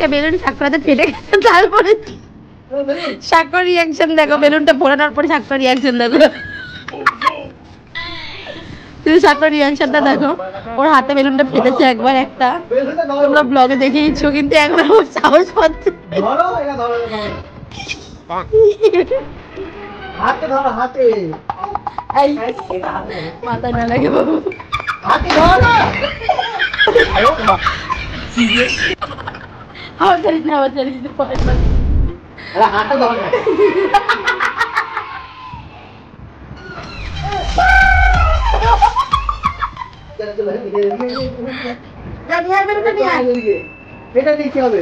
একটা বেলুন সাক্ষরাতে ফেটে গেছে, তারপরে সাক্ষর রিয়াকশন দেখো, বেলুনটা ফোড়ানোর পরে সাক্ষর রিয়াকশন দেখো, তুমি সাক্ষর রিয়াকশনটা দেখো। ওর হাতে বেলুনটা ফেটেছে একবার, একটা তোমরা ব্লগে দেখিয়েছো, কিন্তু একবার ওর সাহস পাচ্ছে হাতে ধরো, হাতে মাথা না লাগে বাবু, হাতে ধরো না। আমার জানিস না, আমার জানিস না, হাতে ধরো না। এটা নিতে হবে।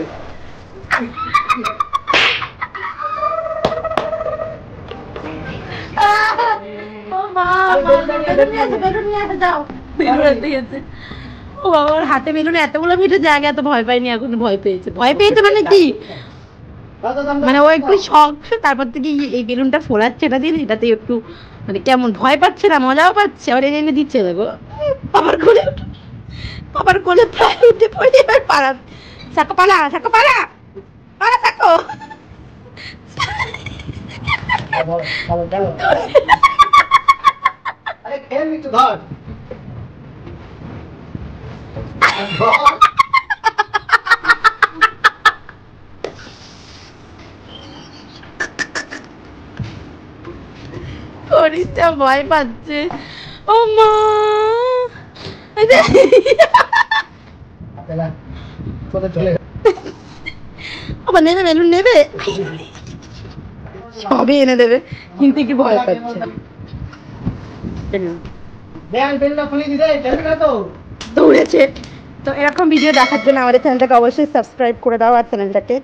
ও বাবার হাতে বেলুন এতগুলো ফেটেছে, আগে এত ভয় পাইনি, এখন ভয় পেয়েছে। ভয় পেয়েছে মানে কি, মানে ও একটু শখ, তারপর থেকে এই বেলুনটা ফোলাচ্ছে, এটা দিয়ে এটাতে একটু মানে কেমন ভয় পাচ্ছে না, মজাও পাচ্ছে, আবার এনে এনে দিচ্ছে দেখো। বাবার কোলে প্রায় উঠে পড়ে, এবার পাড়া সাকো, পালা সাকো, পালা পালা সাকো। আরে খেল একটু ধর। করিসটা ভয় পাচ্ছে, ও মা আবার নেবে, বেলুন নেবে, সবই এনে দেবে, কিন্তু কি ভয় পাচ্ছে। দৌড়েছে। তো এরকম ভিডিও দেখার জন্য আমাদের চ্যানেলটাকে অবশ্যই সাবস্ক্রাইব করে দাও, আর চ্যানেলটাকে